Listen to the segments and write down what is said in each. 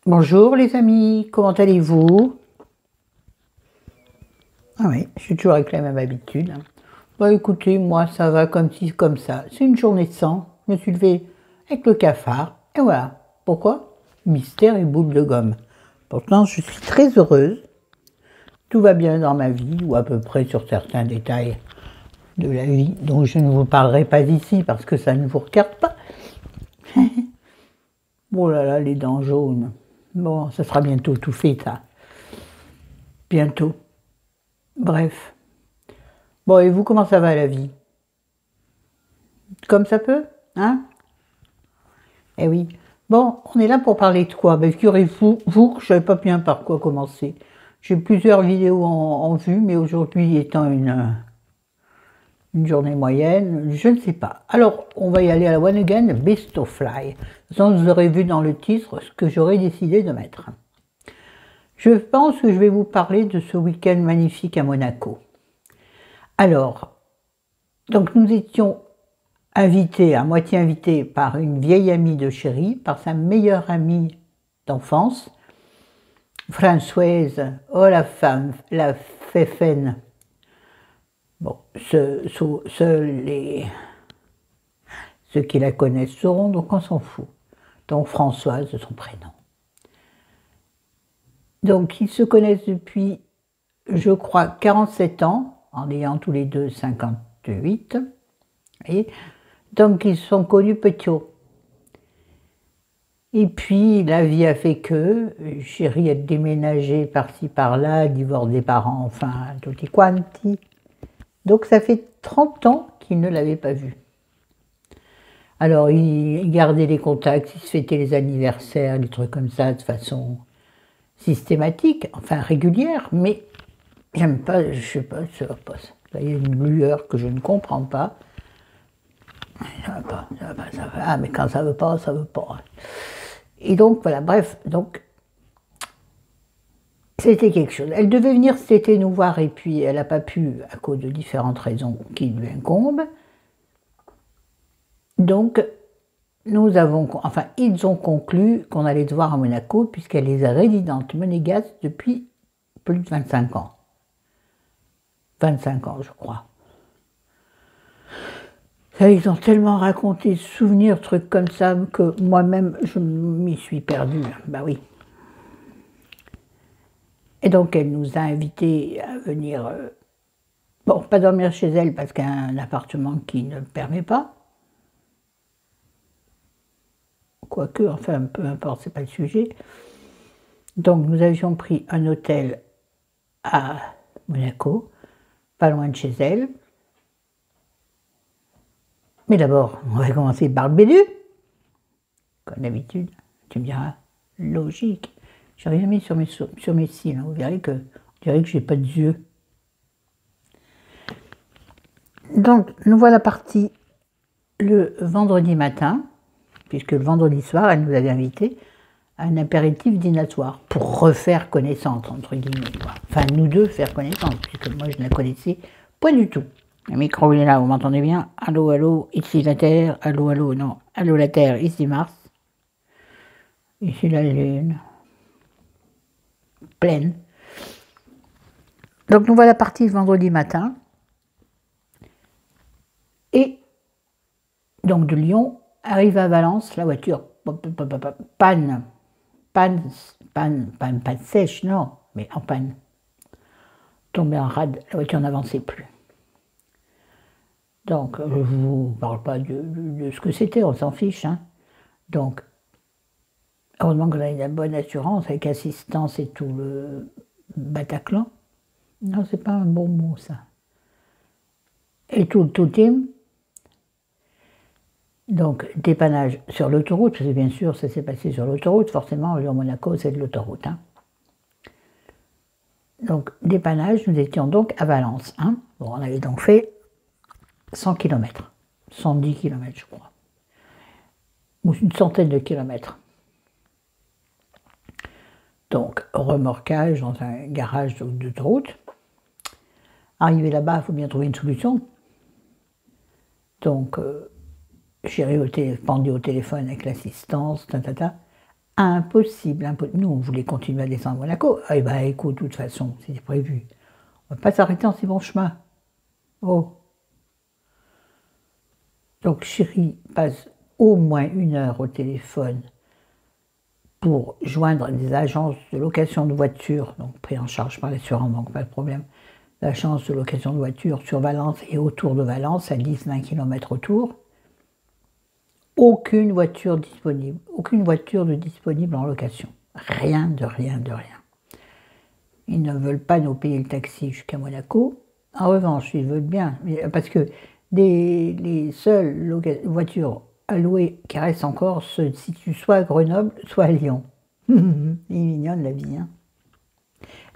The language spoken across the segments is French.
Bonjour les amis, comment allez-vous? Ah oui, je suis toujours avec la même habitude. Bah écoutez, moi ça va comme ci, comme ça. C'est une journée sans. Je me suis levée avec le cafard. Et voilà. Pourquoi? Mystère et boule de gomme. Pourtant, je suis très heureuse. Tout va bien dans ma vie, ou à peu près sur certains détails de la vie, dont je ne vous parlerai pas ici parce que ça ne vous regarde pas. Oh là là, les dents jaunes. Bon, ça sera bientôt tout fait, ça. Bientôt. Bref. Bon, et vous, comment ça va la vie? Comme ça peut, hein? Eh oui. Bon, on est là pour parler de quoi? Ben, figurez-vous que je ne savais pas bien par quoi commencer. J'ai plusieurs vidéos en vue, mais aujourd'hui étant une journée moyenne, je ne sais pas. Alors, on va y aller à la one again, Beast of Fly. De toute façon, vous aurez vu dans le titre ce que j'aurais décidé de mettre. Je pense que je vais vous parler de ce week-end magnifique à Monaco. Alors, donc nous étions invité, à moitié invité par une vieille amie de chérie, par sa meilleure amie d'enfance, Françoise, oh la femme, la Féfène. Bon, ceux qui la connaissent sauront, donc on s'en fout. Donc Françoise, de son prénom. Donc ils se connaissent depuis, je crois, 47 ans, en ayant tous les deux 58. Et donc ils se sont connus petits. Et puis, la vie a fait que chérie a déménagé par-ci par-là, divorce des parents, enfin, tutti quanti. Donc, ça fait 30 ans qu'il ne l'avait pas vue. Alors, il gardait les contacts, il se fêtait les anniversaires, des trucs comme ça, de façon systématique, enfin régulière, mais j'aime pas, je sais pas, ça va pas. Là, il y a une lueur que je ne comprends pas. Ça va pas, ça va pas, ça va. Ah, mais quand ça veut pas, ça veut pas. Et donc, voilà, bref, donc, c'était quelque chose. Elle devait venir cet été nous voir et puis elle n'a pas pu à cause de différentes raisons qui lui incombent. Donc, ils ont conclu qu'on allait te voir à Monaco puisqu'elle est résidente monégasque depuis plus de 25 ans. 25 ans, je crois. Ça, ils ont tellement raconté de souvenirs, trucs comme ça, que moi-même, je m'y suis perdue. Bah oui. Et donc, elle nous a invités à venir, bon, pas dormir chez elle parce qu'elle a un appartement qui ne le permet pas. Quoique, enfin, peu importe, c'est pas le sujet. Donc, nous avions pris un hôtel à Monaco, pas loin de chez elle. Mais d'abord, on va commencer par le bédu. Comme d'habitude, tu me diras, logique. J'ai rien mis sur mes cils, hein. Vous verrez que, on dirait que j'ai pas de yeux. Donc, nous voilà partis le vendredi matin, puisque le vendredi soir, elle nous avait invités à un apéritif dînatoire pour refaire connaissance, entre guillemets. Enfin, nous deux faire connaissance, puisque moi, je ne la connaissais pas du tout. Le micro, il est là, vous m'entendez bien? Allô, allô, ici la Terre. Allô, allô, non. Allô, la Terre, ici Mars. Ici la Lune. Pleine. Donc, nous voilà partis le vendredi matin. Et donc, de Lyon, arrive à Valence, la voiture, panne. Panne sèche, non, mais en panne. Tombée en rade, la voiture n'avançait plus. Donc, je ne vous parle pas de ce que c'était, on s'en fiche. Hein. Donc, heureusement qu'on a une bonne assurance avec assistance et tout le Bataclan. Non, c'est pas un bon mot, ça. Et tout team. Donc, dépannage sur l'autoroute, parce que bien sûr, ça s'est passé sur l'autoroute. Forcément, Lyon-Monaco, c'est de l'autoroute. Hein. Donc, dépannage, nous étions donc à Valence. Hein. Bon, on avait donc fait 100 km, 110 km, je crois, ou une centaine de kilomètres. Donc, remorquage dans un garage d'autoroute. Arrivé là-bas, il faut bien trouver une solution. Donc, chérie pendu au téléphone avec l'assistance, Impossible, impossible. Nous, on voulait continuer à descendre à Monaco. Eh ben, écoute, de toute façon, c'était prévu. On ne va pas s'arrêter en si bon chemin. Oh. Donc, chérie passe au moins 1 heure au téléphone pour joindre des agences de location de voitures, donc pris en charge par l'assurance, donc pas de problème. L'agence de location de voitures sur Valence et autour de Valence, à 10-20 km autour. Aucune voiture disponible, aucune voiture de disponible en location. Rien de rien de rien. Ils ne veulent pas nous payer le taxi jusqu'à Monaco. En revanche, ils veulent bien, parce que les seules voitures à louer qui restent encore se situent soit à Grenoble, soit à Lyon. Il est mignonne la vie, hein.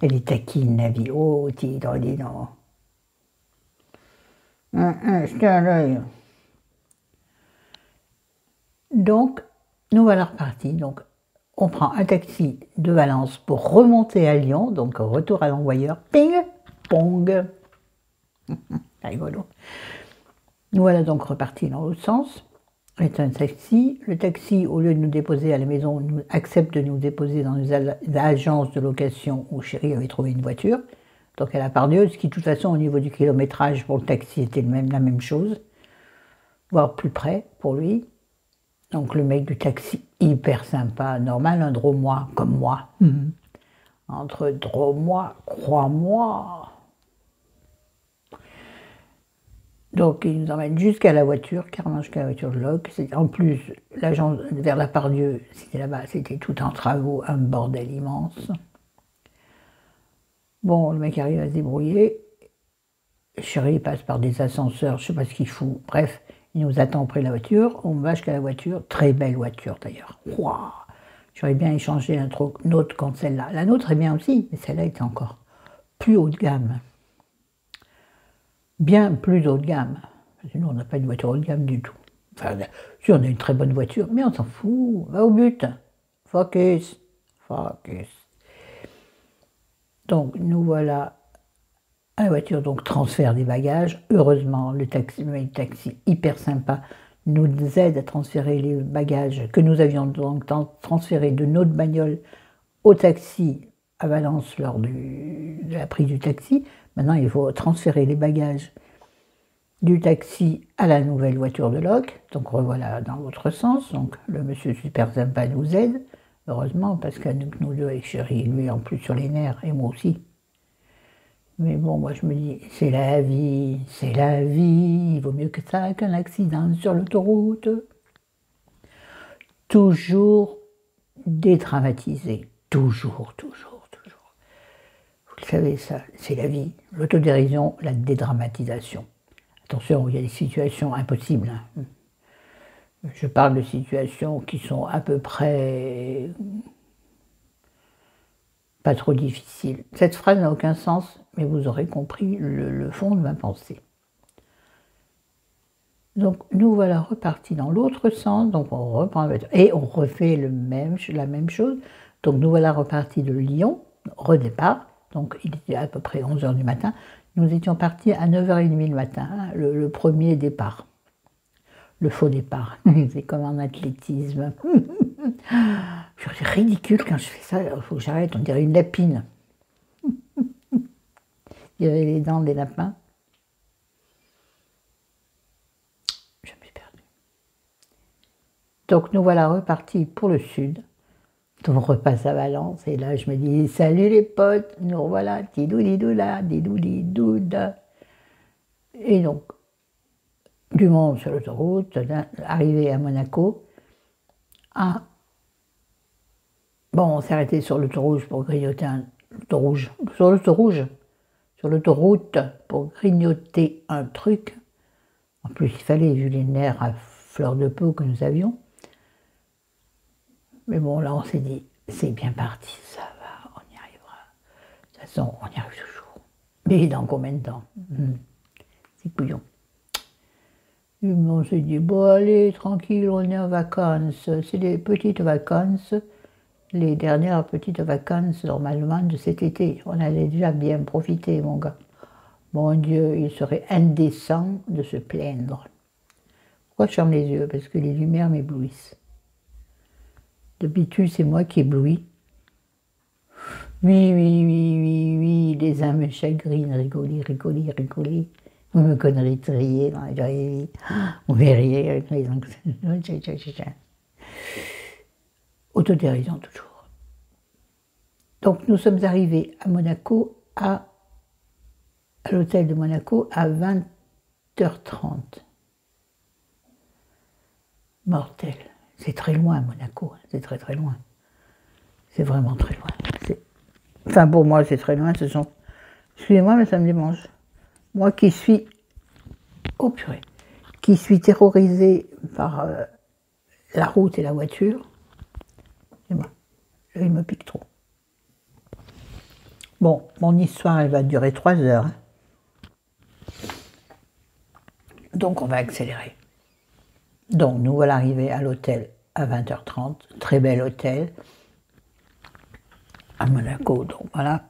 Elle est taquine la vie. Oh, dis donc. Jetez un œil. Donc, nous voilà repartis. Donc, on prend un taxi de Valence pour remonter à Lyon, donc retour à l'envoyeur. Ping, pong. Rigolo. Nous voilà donc repartis dans l'autre sens. C'est un taxi. Le taxi, au lieu de nous déposer à la maison, accepte de nous déposer dans les agences de location où chérie avait trouvé une voiture. Donc à la Pardieuse, ce qui de toute façon au niveau du kilométrage pour le taxi était la même chose, voire plus près pour lui. Donc le mec du taxi, hyper sympa, normal, un Dromois comme moi. Entre Dromois, crois-moi. Donc il nous emmène jusqu'à la voiture, carrément jusqu'à la voiture de Locke. En plus, l'agence vers la Pardieu, c'était là-bas, c'était tout en travaux, un bordel immense. Bon, le mec arrive à se débrouiller. Chérie passe par des ascenseurs, je ne sais pas ce qu'il fout. Bref, il nous attend auprès de la voiture. On va jusqu'à la voiture, très belle voiture d'ailleurs. Waouh, j'aurais bien échangé une autre contre celle-là. La nôtre est bien aussi, mais celle-là était encore plus haut de gamme. Bien plus haut de gamme. Parce que nous, on n'a pas une voiture haut de gamme du tout. Enfin, si on a une très bonne voiture, mais on s'en fout. Va au but. Focus. Focus. Donc, nous voilà à la voiture, donc transfert des bagages. Heureusement, le taxi hyper sympa nous aide à transférer les bagages que nous avions donc transférés de notre bagnole au taxi à Valence lors de la prise du taxi. Maintenant, il faut transférer les bagages du taxi à la nouvelle voiture de Locke. Donc revoilà dans l'autre sens. Donc le monsieur super sympa nous aide, heureusement, parce que nous deux avec chérie, lui en plus sur les nerfs, et moi aussi. Mais bon, moi je me dis, c'est la vie, il vaut mieux que ça qu'un accident sur l'autoroute. Toujours dédramatiser, toujours. Vous le savez, ça, c'est la vie. L'autodérision, la dédramatisation. Attention, il y a des situations impossibles. Hein. Je parle de situations qui sont à peu près pas trop difficiles. Cette phrase n'a aucun sens, mais vous aurez compris le fond de ma pensée. Donc nous voilà repartis dans l'autre sens, donc on reprend la voiture et on refait la même chose. Donc nous voilà repartis de Lyon, redépart, donc il était à peu près 11 h du matin. Nous étions partis à 9 h 30 le matin, hein, le premier départ. Le faux départ, c'est comme en athlétisme. C'est ridicule quand je fais ça, il faut que j'arrête, on dirait une lapine. Il y avait les dents des lapins. Je me suis perdue. Donc nous voilà repartis pour le sud. On repasse à Valence et là je me dis salut les potes, nous revoilà, tidou-didou-là, didou-didou-da. Et donc, du monde sur l'autoroute, arrivé à Monaco. Ah, bon, on s'est arrêté sur l'autoroute pour grignoter sur l'autoroute pour grignoter un truc. En plus, il fallait, vu les nerfs à fleur de peau que nous avions. Mais bon, là, on s'est dit, c'est bien parti, ça va, on y arrivera. De toute façon, on y arrive toujours. Mais dans combien de temps? C'est couillon. Et on s'est dit, bon, allez, tranquille, on est en vacances. C'est des petites vacances, les dernières petites vacances, normalement, de cet été. On allait déjà bien profiter, mon gars. Mon Dieu, il serait indécent de se plaindre. Pourquoi je ferme les yeux? Parce que les lumières m'éblouissent. D'habitude, c'est moi qui éblouis. Oui, oui, oui, oui, oui, les âmes chagrines, rigolez, rigolez, rigolez. Vous me connaîtriez dans la vraie vie. Vous verriez avec les autodérision toujours. Donc nous sommes arrivés à Monaco, à l'hôtel de Monaco, à 20h30. Mortel. C'est très loin, Monaco. C'est très très loin. C'est vraiment très loin. Enfin, pour moi, c'est très loin. Ce sont... Excusez-moi, mais ça me démange. Moi qui suis... Oh purée. Qui suis terrorisée par la route et la voiture. C'est moi. Il me pique trop. Bon, mon histoire, elle va durer 3 heures. Hein. Donc, on va accélérer. Donc, nous voilà arrivés à l'hôtel à 20h30. Très bel hôtel. À Monaco, donc voilà.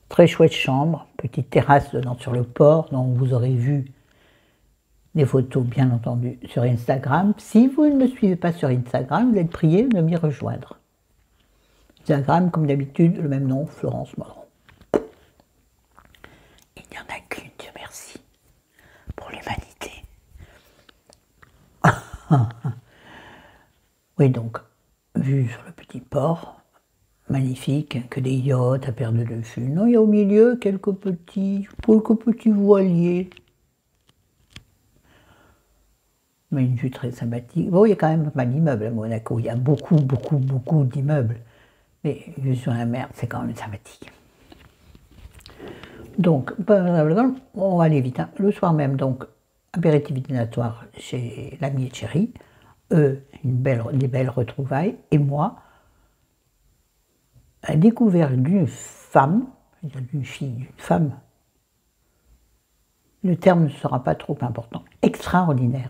Très chouette chambre, petite terrasse donnant sur le port, donc vous aurez vu des photos bien entendu sur Instagram. Si vous ne me suivez pas sur Instagram, vous êtes prié de m'y rejoindre. Instagram, comme d'habitude, le même nom, Florence Moreau. Il n'y en a qu'une, Dieu merci, pour l'humanité. Oui, donc, vue sur le petit port, magnifique, que des yachts à perte de vue. Non, il y a au milieu quelques petits voiliers. Mais une vue très sympathique. Bon, il y a quand même pas mal d'immeubles à Monaco. Il y a beaucoup d'immeubles. Mais vue sur la mer, c'est quand même sympathique. Donc, on va aller vite. Hein. Le soir même, donc, apéritif dînatoire chez l'ami et chérie. Eux, des belles retrouvailles. Et moi, la découverte d'une femme, d'une fille, d'une femme, le terme ne sera pas trop important, extraordinaire.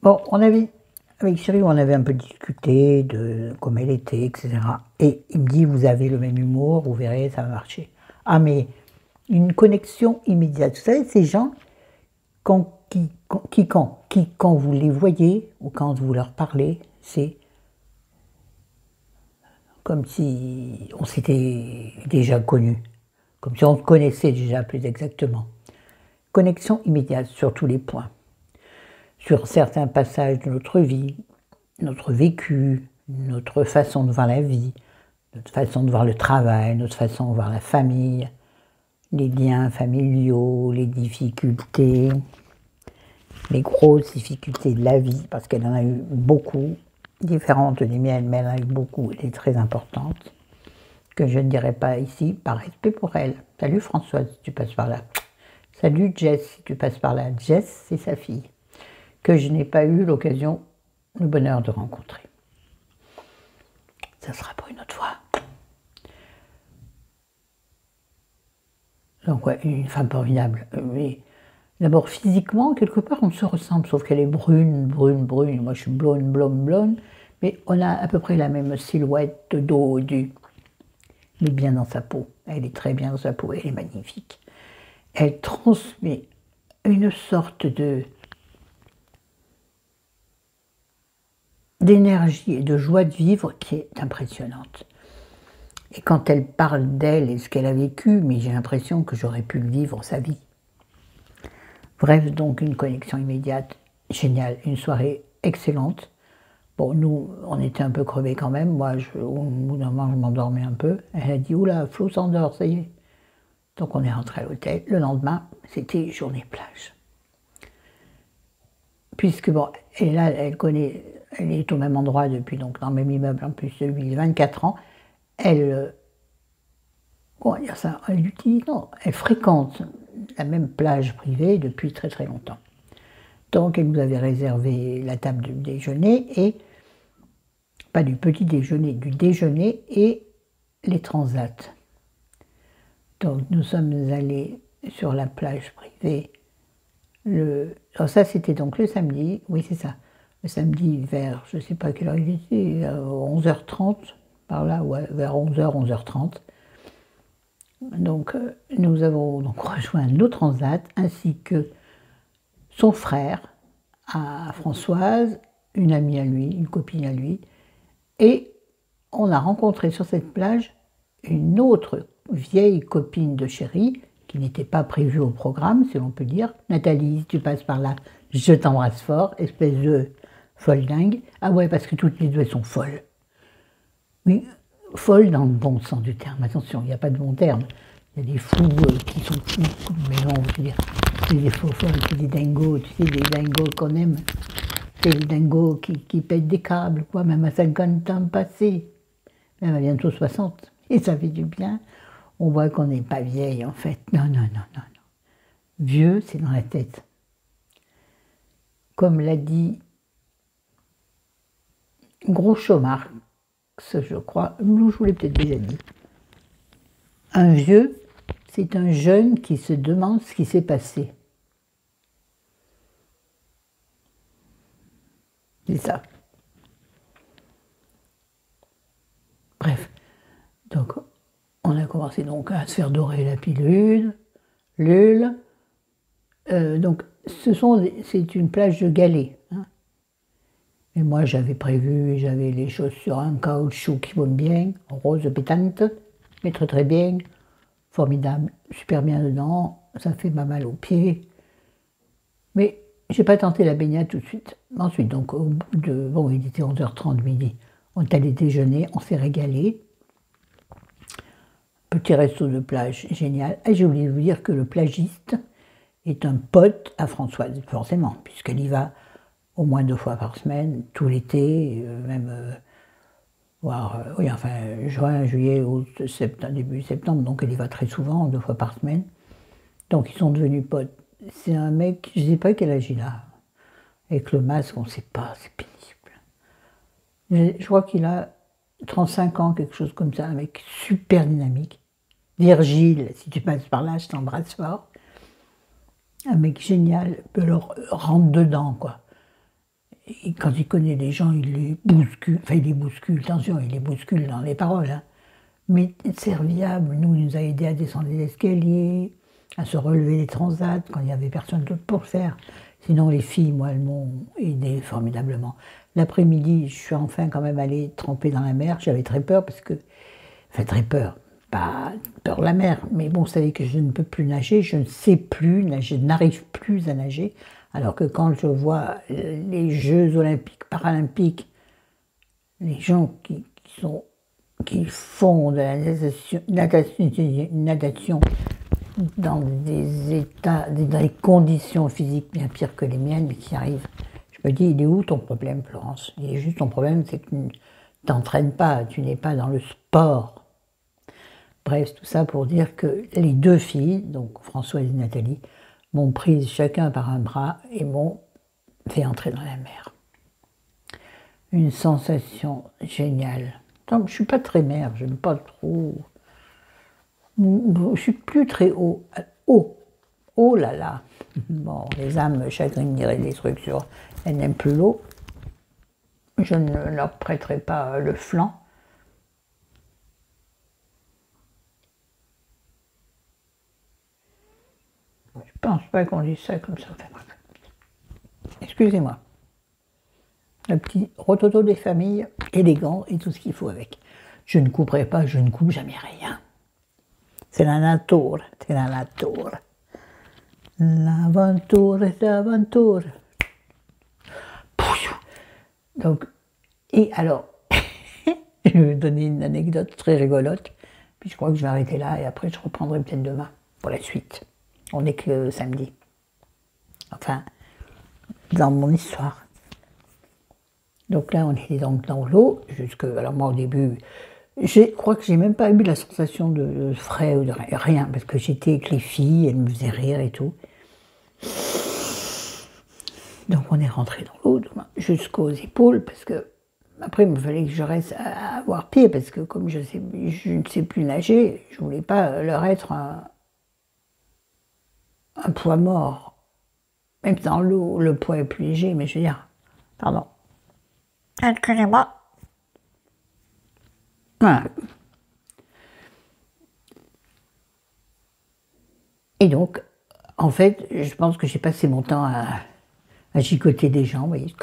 Bon, avec Cyril, on avait un peu discuté de comment elle était, etc. Et il me dit, vous avez le même humour, vous verrez, ça va marcher. Ah, mais une connexion immédiate. Vous savez, ces gens, quand vous les voyez, ou quand vous leur parlez, c'est comme si on s'était déjà connus, comme si on se connaissait déjà plus exactement. Connexion immédiate sur tous les points, sur certains passages de notre vie, notre vécu, notre façon de voir la vie, notre façon de voir le travail, notre façon de voir la famille, les liens familiaux, les difficultés, les grosses difficultés de la vie, parce qu'elle en a eu beaucoup, différentes des miennes, mais elle en a eu beaucoup, et très importantes, que je ne dirai pas ici, par respect pour elle. Salut Françoise, si tu passes par là. Salut Jess, si tu passes par là. Jess, c'est sa fille, que je n'ai pas eu l'occasion, le bonheur de rencontrer. Ça sera pour une autre fois. Donc ouais, une femme formidable. Mais d'abord, physiquement, quelque part, on se ressemble, sauf qu'elle est brune. Moi, je suis blonde. Mais on a à peu près la même silhouette de dos, mais bien dans sa peau. Elle est très bien dans sa peau, elle est magnifique. Elle transmet une sorte d'énergie et de joie de vivre qui est impressionnante. Et quand elle parle d'elle et ce qu'elle a vécu, mais j'ai l'impression que j'aurais pu le vivre sa vie. Bref, donc une connexion immédiate, géniale, une soirée excellente. Bon, nous, on était un peu crevés quand même. Moi, au bout d'un moment, je m'endormais un peu. Elle a dit, oula, Flo s'endort, ça y est. Donc on est rentré à l'hôtel. Le lendemain, c'était journée plage. Puisque, bon, et là, elle est au même endroit depuis, donc dans le même immeuble, en plus depuis 24 ans. Elle fréquente la même plage privée depuis très très longtemps. Donc elle nous avait réservé la table du déjeuner, et pas du petit déjeuner, du déjeuner et les transats. Donc nous sommes allés sur la plage privée. Alors ça c'était donc le samedi, oui c'est ça, le samedi vers, je ne sais pas quelle heure il était, 11h30, par là, ouais, vers 11h, 11h30. Donc nous avons donc rejoint nos transats ainsi que son frère, à Françoise, une amie à lui, une copine à lui, et on a rencontré sur cette plage une autre vieille copine de Chéri, qui n'était pas prévue au programme, si l'on peut dire. Nathalie, si tu passes par là, je t'embrasse fort, espèce de folle dingue. Ah ouais, parce que toutes les deux sont folles. Oui, folles dans le bon sens du terme. Attention, il n'y a pas de bon terme. Il y a des fous qui sont fous, mais non, je veux dire, c'est des faux folles, c'est des dingos, tu sais, des dingos qu'on aime. C'est les dingos qui pètent des câbles, quoi, même à 50 ans passés. Même à bientôt 60. Et ça fait du bien. On voit qu'on n'est pas vieille, en fait. Non, non, non, non, non. Vieux, c'est dans la tête. Comme l'a dit Groucho Marx, je crois, je vous l'ai peut-être déjà dit. Un vieux, c'est un jeune qui se demande ce qui s'est passé. C'est ça. Bref, donc on a commencé donc à se faire dorer la pilule, l'huile. Donc c'est une plage de galets. Hein. Et moi j'avais prévu, j'avais les chaussures en caoutchouc qui vont bien, rose pétante, mais très très bien, formidable, super bien dedans, ça fait pas mal aux pieds. Mais j'ai pas tenté la baignade tout de suite. Ensuite, donc au bout de, bon il était 11h30 midi, on est allé déjeuner, on s'est régalé. Petit resto de plage, génial. Et j'ai oublié de vous dire que le plagiste est un pote à Françoise, forcément, puisqu'elle y va au moins 2 fois par semaine, tout l'été, même, oui, enfin, juin, juillet, août, septembre, début septembre, donc elle y va très souvent, 2 fois par semaine. Donc ils sont devenus potes. C'est un mec, je ne sais pas quel âge il a. Avec le masque, on ne sait pas, c'est pénible. Je crois qu'il a 35 ans, quelque chose comme ça, un mec super dynamique. Virgile, si tu passes par là, je t'embrasse fort. Un mec génial, peut leur rentre dedans, quoi. Et quand il connaît les gens, il les bouscule, enfin il les bouscule, attention, il les bouscule dans les paroles, hein. Mais serviable, nous, il nous a aidés à descendre les escaliers, à se relever les transats quand il n'y avait personne d'autre pour le faire. Sinon, les filles, moi, elles m'ont aidé formidablement. L'après-midi, je suis enfin quand même allée tremper dans la mer. J'avais très peur parce que, enfin très peur, pas peur de la mer, mais bon, vous savez que je ne peux plus nager, je ne sais plus nager, je n'arrive plus à nager. Alors que quand je vois les Jeux olympiques, paralympiques, les gens qui font de la natation dans des états, dans des conditions physiques bien pires que les miennes, mais qui arrivent. Je me dis, il est où ton problème, Florence? Il est juste ton problème, c'est que tu ne t'entraînes pas, tu n'es pas dans le sport. Bref, tout ça pour dire que les 2 filles, donc Françoise et Nathalie, m'ont prise chacun par un bras et m'ont fait entrer dans la mer. Une sensation géniale. Donc, je ne suis pas très mer, je n'aime pas trop. Je ne suis plus très haut. Haut. Oh là là. Bon, les âmes chagrines diraient des trucs sur. Elles n'aiment plus l'eau. Je ne leur prêterai pas le flanc. Je ne pense pas qu'on dise ça comme ça. Enfin, excusez-moi. Le petit rototo des familles, élégant et tout ce qu'il faut avec. Je ne couperai pas, je ne coupe jamais rien. C'est la nature, c'est la nature. L'aventure est l'aventure. Donc, et alors, je vais vous donner une anecdote très rigolote, puis je crois que je vais arrêter là et après je reprendrai peut-être demain pour la suite. On n'est que samedi. Enfin, dans mon histoire. Donc là, on est donc dans l'eau, jusque. Alors moi, au début, je crois que j'ai même pas eu la sensation de frais ou de rien, parce que j'étais avec les filles, elles me faisaient rire et tout. Donc on est rentré dans l'eau jusqu'aux épaules, parce que après il me fallait que je reste à avoir pied, parce que comme je ne sais plus nager, je voulais pas leur être un poids mort. Même dans l'eau, le poids est plus léger, mais je veux dire, pardon. Excusez-moi. Voilà. Et donc, en fait, je pense que j'ai passé mon temps à à gigoter des gens, vous voyez,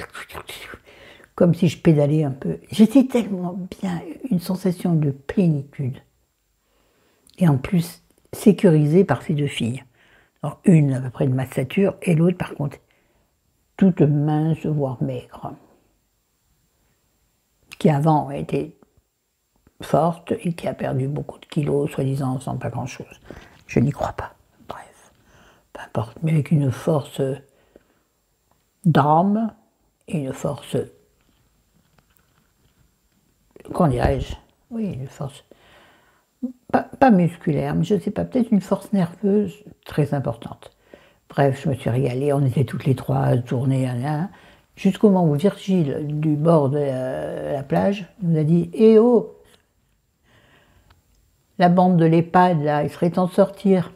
comme si je pédalais un peu. J'étais tellement bien, une sensation de plénitude. Et en plus, sécurisée par ces deux filles. Alors, une à peu près de ma stature, et l'autre, par contre, toute mince, voire maigre, qui avant était forte et qui a perdu beaucoup de kilos, soi-disant sans pas grand-chose. Je n'y crois pas. Bref, peu importe, mais avec une force d'âme et une force, comment dirais-je, oui, une force, pas musculaire, mais je ne sais pas, peut-être une force nerveuse très importante. Bref, je me suis régalée, on était toutes les trois à tourner, jusqu'au moment où Virgile, du bord de la plage, nous a dit « Eh oh, la bande de l'EHPAD, là, il serait temps de sortir. »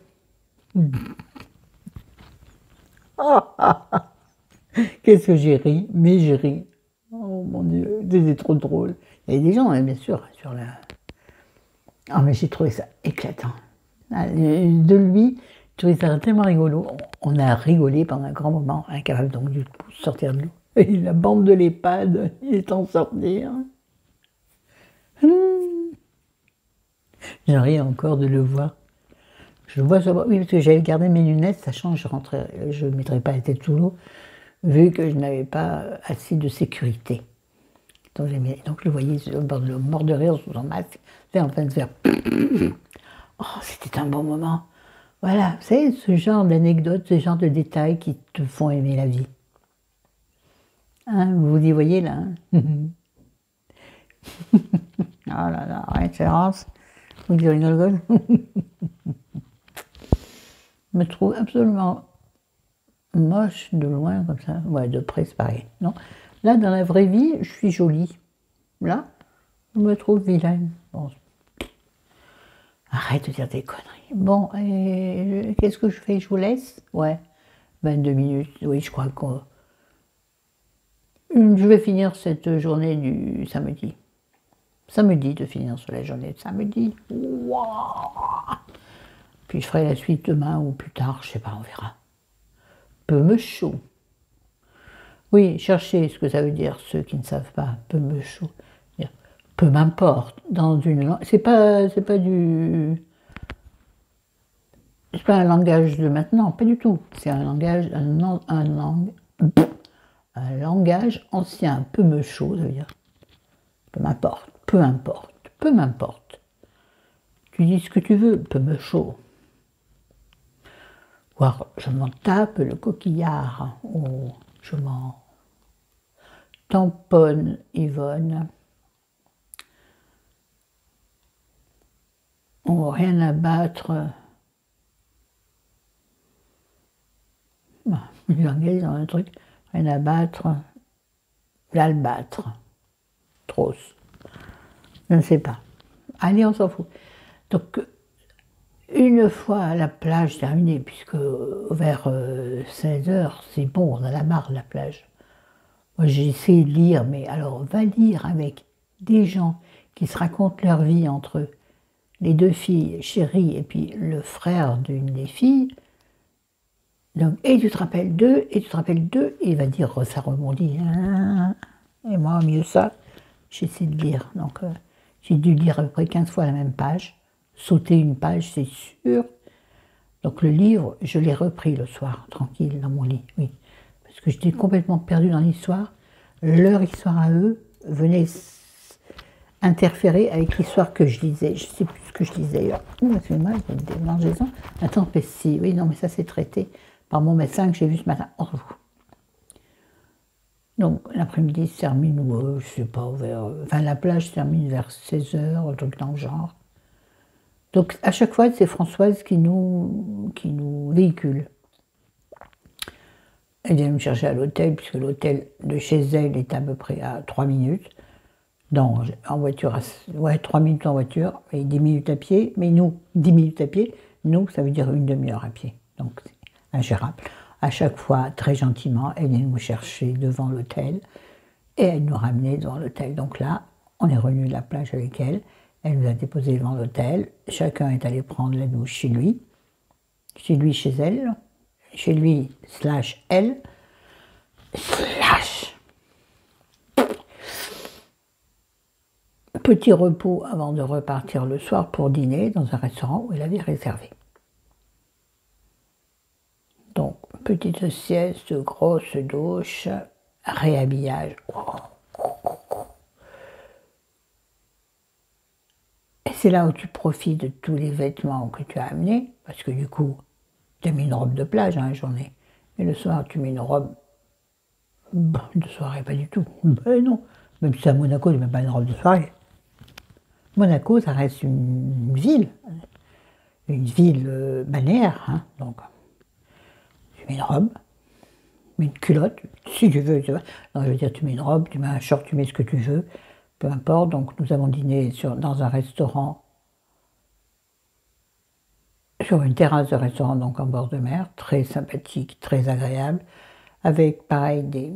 Qu'est-ce que j'ai ri, mais j'ai ri. Oh mon Dieu, c'était trop drôle. Il y avait des gens, hein, bien sûr, sur la... Ah, mais j'ai trouvé ça éclatant. De lui, j'ai trouvé ça tellement rigolo. On a rigolé pendant un grand moment, incapable donc du coup de sortir de l'eau. Et la bande de l'EHPAD, il est temps de sortir. J'en ris encore de le voir. Je le vois sur... Oui, parce que j'avais gardé mes lunettes, sachant que je ne mettrais pas la tête sous l'eau, vu que je n'avais pas assez de sécurité. Donc je le voyais au bord de l'eau, mort de rire sous son masque, en train de faire... Oh, c'était un bon moment. Voilà, vous savez, ce genre d'anecdotes, ce genre de détails qui te font aimer la vie. Hein, vous y voyez là, hein. Oh là là, référence. Vous direz une rigole. Je me trouve absolument moche de loin comme ça. Ouais, de près c'est pareil. Non. Là, dans la vraie vie, je suis jolie. Là, je me trouve vilaine. Bon. Arrête de dire des conneries. Bon, qu'est-ce que je fais? Je vous laisse? Ouais, 22 minutes. Oui, je crois que je vais finir cette journée du samedi. Samedi, de finir sur la journée de samedi. Wow. Puis je ferai la suite demain ou plus tard, je sais pas, on verra. Peu me chaud. Oui, cherchez ce que ça veut dire, ceux qui ne savent pas. Peu me chaud. Peu m'importe. Dans une langue. C'est pas un langage de maintenant, pas du tout. C'est un langage, un langage ancien. Peu me chaud, ça veut dire. Peu m'importe, peu importe, peu m'importe. Tu dis ce que tu veux, peu me chaud. Voire je m'en tape le coquillard, ou je m'en tamponne Yvonne. Oh, rien à battre. Il engage dans un truc. Rien à battre. L'albâtre. Trop. Je ne sais pas. Allez, on s'en fout. Donc, une fois la plage terminée, puisque vers 16h, c'est bon, on a la marre de la plage. Moi, j'ai essayé de lire, mais alors, va lire avec des gens qui se racontent leur vie entre eux. Les deux filles, Chérie, et puis le frère d'une des filles. Donc, et tu te rappelles d'eux, et tu te rappelles d'eux, et il va dire, ça rebondit. Et moi, mieux ça, j'ai essayé de lire. Donc, j'ai dû lire à peu près 15 fois la même page. Sauter une page, c'est sûr. Donc, le livre, je l'ai repris le soir, tranquille, dans mon lit, oui. Parce que j'étais complètement perdue dans l'histoire. Leur histoire à eux venait interférer avec l'histoire que je lisais. Je ne sais plus ce que je lisais d'ailleurs. Excusez-moi, il y a des démangeaisons. Attends, mais si, oui, non, mais ça c'est traité par mon médecin que j'ai vu ce matin. Oh. Donc, l'après-midi se termine, je ne sais pas, enfin, la plage se termine vers 16h, un truc dans le genre. Donc, à chaque fois, c'est Françoise qui nous véhicule. Elle vient me chercher à l'hôtel, puisque l'hôtel de chez elle est à peu près à 3 minutes. En voiture, 3 minutes en voiture et 10 minutes à pied. Mais nous, 10 minutes à pied, nous, ça veut dire une demi-heure à pied. Donc, c'est ingérable. À chaque fois, très gentiment, elle vient nous chercher devant l'hôtel et elle nous ramenait devant l'hôtel. Donc là, on est revenu de la plage avec elle. Elle nous a déposés devant l'hôtel. Chacun est allé prendre la douche chez lui, chez elle, chez lui / elle. slash. Petit repos avant de repartir le soir pour dîner dans un restaurant où elle avait réservé. Donc, petite sieste, grosse douche, réhabillage. Et c'est là où tu profites de tous les vêtements que tu as amenés, parce que du coup, tu as mis une robe de plage dans la journée. Et le soir, tu mets une robe de soirée, pas du tout. Ben non, même si c'est à Monaco, tu mets pas une robe de soirée. Monaco, ça reste une ville balnéaire, hein, donc tu mets une robe, tu mets une culotte, si tu veux, non, je veux dire, tu mets une robe, tu mets un short, tu mets ce que tu veux, peu importe. Donc nous avons dîné dans un restaurant, sur une terrasse de restaurant, donc en bord de mer, très sympathique, très agréable, avec pareil des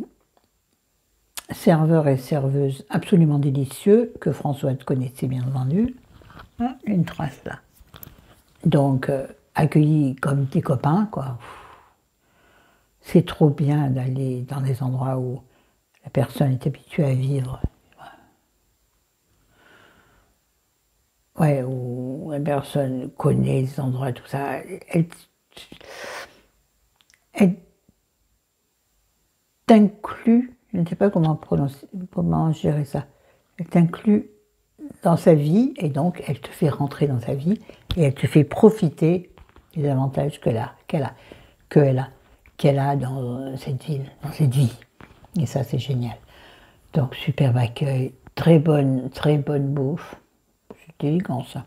serveurs et serveuses absolument délicieux, que François connaissait bien entendu. Ah, une trace là. Donc, accueillis comme tes copains, quoi. C'est trop bien d'aller dans des endroits où la personne est habituée à vivre. Ouais, où la personne connaît les endroits, tout ça. Elle t'inclut, je ne sais pas comment gérer ça. Elle t'inclut dans sa vie, et donc elle te fait rentrer dans sa vie, et elle te fait profiter des avantages qu'elle a dans cette ville, dans cette vie. Et ça, c'est génial. Donc, superbe accueil, très bonne bouffe. C'est élégant, ça.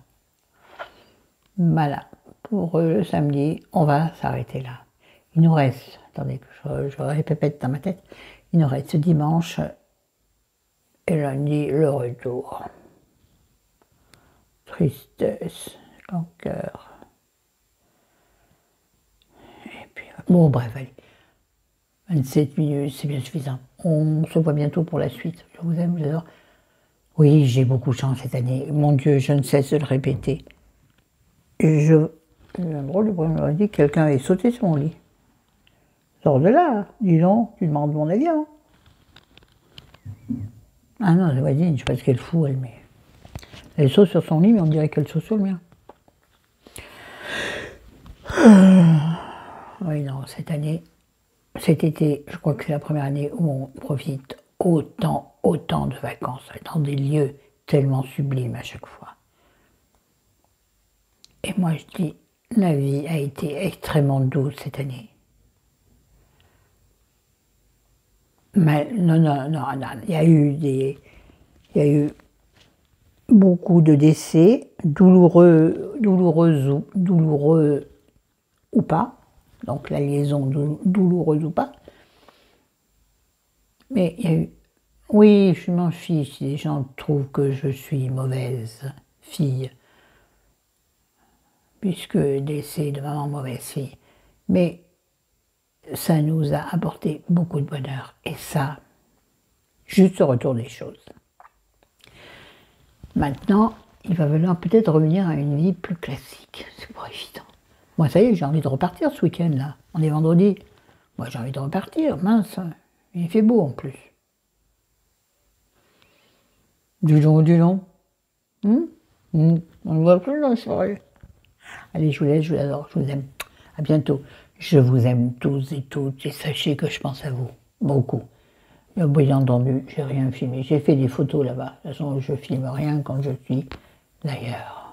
Voilà. Pour le samedi, on va s'arrêter là. Il nous reste, attendez que je répète dans ma tête, il nous reste ce dimanche et lundi, le retour. Tristesse, rancœur. Et puis, bon, bref, allez. 27 minutes, c'est bien suffisant. On se voit bientôt pour la suite. Je vous aime, je vous adore. Oui, j'ai beaucoup de chance cette année. Mon Dieu, je ne cesse de le répéter. J'ai un drôle de problème. On dit que quelqu'un avait sauté sur mon lit. Sors de là, dis donc, tu demandes mon avis. Hein. Ah non, la voisine, je ne sais pas ce qu'elle fout, elle, mais. Elle saute sur son lit, mais on dirait qu'elle saute sur le mien. Oui, non, cette année, cet été, je crois que c'est la première année où on profite autant de vacances, dans des lieux tellement sublimes à chaque fois. Et moi, je dis, la vie a été extrêmement douce cette année. Mais non, il y a eu beaucoup de décès, douloureux ou pas, donc la liaison douloureuse ou pas. Mais il y a eu, oui, je m'en fiche si les gens trouvent que je suis mauvaise fille, puisque décès de maman mauvaise fille. Mais ça nous a apporté beaucoup de bonheur, et ça, juste au retour des choses. Maintenant, il va falloir peut-être revenir à une vie plus classique. C'est pas évident. Moi, ça y est, j'ai envie de repartir ce week-end, là. On est vendredi. Moi, j'ai envie de repartir, mince. Il fait beau, en plus. Du long. On ne voit plus dans la soirée. Allez, je vous laisse, je vous adore, je vous aime. À bientôt. Je vous aime tous et toutes, et sachez que je pense à vous. Beaucoup. Bien entendu, j'ai rien filmé. J'ai fait des photos là-bas. De toute façon, je filme rien quand je suis d'ailleurs.